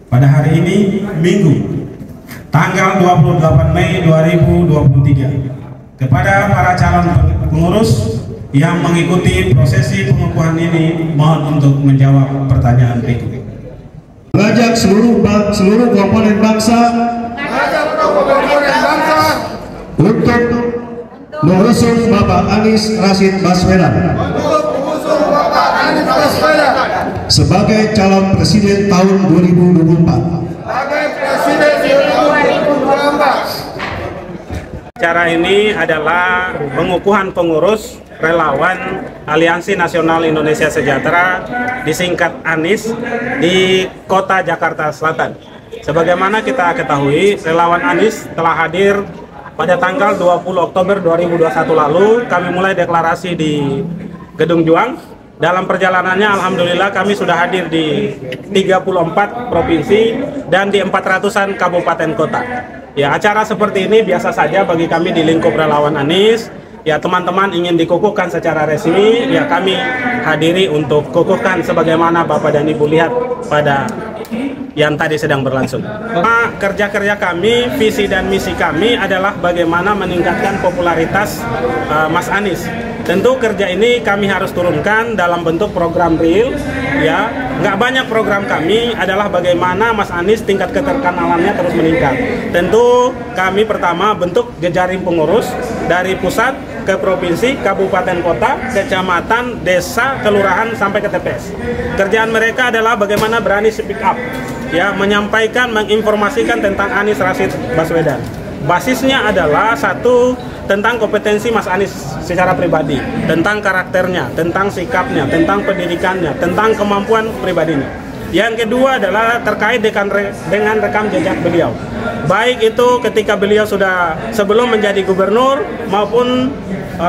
pada hari ini Minggu tanggal 28 Mei 2023 kepada para calon pengurus yang mengikuti prosesi pengukuhan ini, mohon untuk menjawab pertanyaan berikut. Mengajak seluruh komponen bangsa untuk mengusung Bapak Anies Rashid Baswedan sebagai calon presiden tahun 2024. Acara ini adalah pengukuhan pengurus relawan Aliansi Nasional Indonesia Sejahtera, disingkat ANIS, di Kota Jakarta Selatan. Sebagaimana kita ketahui, relawan ANIS telah hadir pada tanggal 20 Oktober 2021 lalu. Kami mulai deklarasi di Gedung Juang. Dalam perjalanannya alhamdulillah kami sudah hadir di 34 provinsi dan di 400-an kabupaten kota. Ya, acara seperti ini biasa saja bagi kami di lingkup relawan ANIS. Ya, teman-teman ingin dikukuhkan secara resmi, ya kami hadiri untuk kukuhkan sebagaimana Bapak dan Ibu lihat pada yang tadi sedang berlangsung. Kerja-kerja kami, visi dan misi kami adalah bagaimana meningkatkan popularitas Mas Anies. Tentu kerja ini kami harus turunkan dalam bentuk program real, ya. Nggak banyak program kami adalah bagaimana Mas Anies tingkat keterkenalannya terus meningkat. Tentu kami pertama bentuk jejaring pengurus dari pusat ke provinsi, kabupaten kota, kecamatan, desa, kelurahan sampai ke TPS. Kerjaan mereka adalah bagaimana berani speak up, ya, menyampaikan, menginformasikan tentang Anies Rashid Baswedan. Basisnya adalah satu, tentang kompetensi Mas Anies secara pribadi, tentang karakternya, tentang sikapnya, tentang pendidikannya, tentang kemampuan pribadinya. Yang kedua adalah terkait dengan rekam jejak beliau, baik itu ketika beliau sudah sebelum menjadi gubernur maupun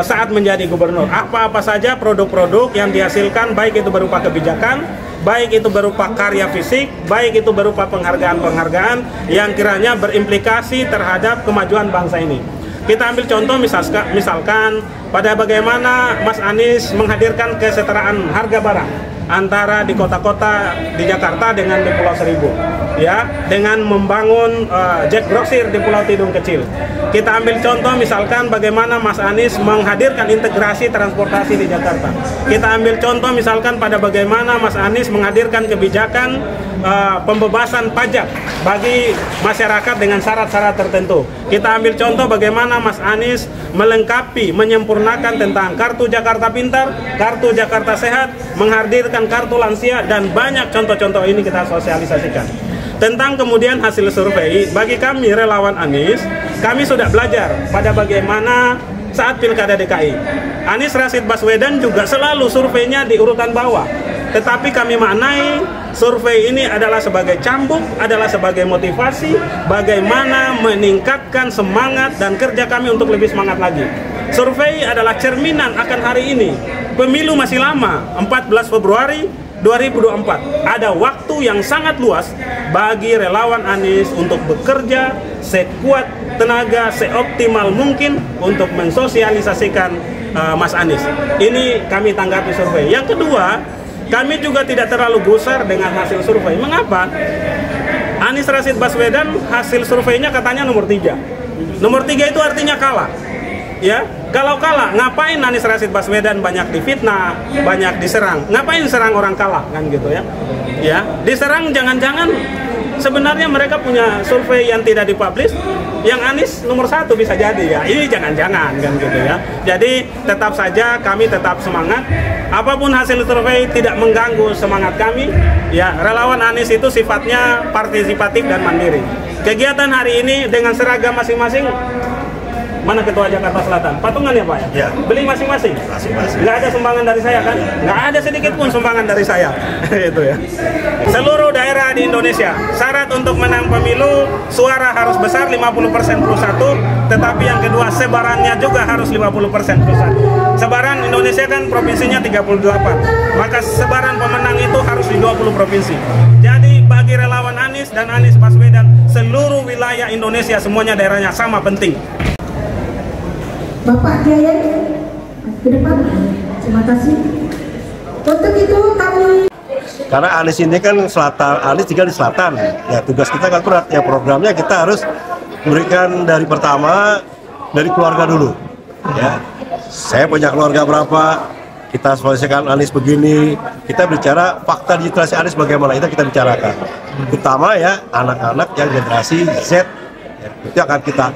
saat menjadi gubernur. Apa-apa saja produk-produk yang dihasilkan, baik itu berupa kebijakan, baik itu berupa karya fisik, baik itu berupa penghargaan-penghargaan yang kiranya berimplikasi terhadap kemajuan bangsa ini. Kita ambil contoh misalkan pada bagaimana Mas Anies menghadirkan kesetaraan harga barang antara di kota-kota di Jakarta dengan di Pulau Seribu, ya, dengan membangun Jack Grosir di Pulau Tidung Kecil. Kita ambil contoh misalkan bagaimana Mas Anies menghadirkan integrasi transportasi di Jakarta. Kita ambil contoh misalkan pada bagaimana Mas Anies menghadirkan kebijakan pembebasan pajak bagi masyarakat dengan syarat-syarat tertentu. Kita ambil contoh bagaimana Mas Anies melengkapi, menyempurnakan tentang kartu Jakarta Pintar, kartu Jakarta Sehat, menghadirkan kartu lansia, dan banyak contoh-contoh ini kita sosialisasikan. Tentang kemudian hasil survei, bagi kami relawan Anies, kami sudah belajar pada bagaimana saat Pilkada DKI. Anies Rashid Baswedan juga selalu surveinya di urutan bawah. Tetapi kami maknai survei ini adalah sebagai cambuk, adalah sebagai motivasi bagaimana meningkatkan semangat dan kerja kami untuk lebih semangat lagi. Survei adalah cerminan akan hari ini. Pemilu masih lama, 14 Februari 2024. Ada waktu yang sangat luas bagi relawan Anies untuk bekerja sekuat tenaga, seoptimal mungkin untuk mensosialisasikan Mas Anies. Ini kami tanggapi survei. Yang kedua, kami juga tidak terlalu gusar dengan hasil survei. Mengapa? Anies Rashid Baswedan hasil surveinya katanya nomor 3. Nomor 3 itu artinya kalah. Ya, kalau kalah, ngapain Anies Rashid Baswedan banyak difitnah, banyak diserang? Ngapain serang orang kalah, kan gitu ya? Ya, diserang jangan-jangan sebenarnya mereka punya survei yang tidak dipublish, yang Anies nomor 1 bisa jadi, ya. Ini jangan-jangan, kan gitu ya. Jadi tetap saja kami tetap semangat. Apapun hasil survei tidak mengganggu semangat kami. Ya, relawan Anies itu sifatnya partisipatif dan mandiri. Kegiatan hari ini dengan seragam masing-masing. Mana Ketua Jakarta Selatan? Patungan ya Pak ya? Beli masing-masing? Masing-masing. Nggak ada sumbangan dari saya kan? Nggak ada sedikit pun sumbangan dari saya. Itu ya. Seluruh daerah di Indonesia, syarat untuk menang pemilu, suara harus besar 50% plus 1, tetapi yang kedua sebarannya juga harus 50% plus 1. Sebaran Indonesia kan provinsinya 38, maka sebaran pemenang itu harus di 20 provinsi. Jadi bagi relawan Anies dan Anies Baswedan, seluruh wilayah Indonesia semuanya daerahnya sama penting. Bapak Jaya ke depan. Terima kasih. Untuk itu kami Karena Anies ini kan Anies tinggal di selatan. Ya tugas kita kan berat. Ya programnya kita harus memberikan dari pertama dari keluarga dulu. Ya, saya punya keluarga berapa? Kita solusikan Anies begini. Kita bicara fakta digitalisasi Anies bagaimana kita bicarakan. Utama ya anak-anak yang generasi Z. Ya, itu akan kita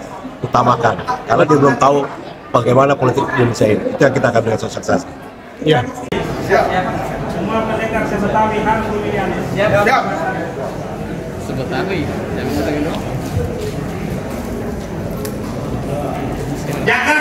utamakan. Karena dia belum tahu bagaimana politik Indonesia ini. Itu yang kita akan berikan sosialisasi. Ya. Semua pendengar Sebetawi harus memilih Anies. Siap. Sebetawi, yang bisa dulu. Jangan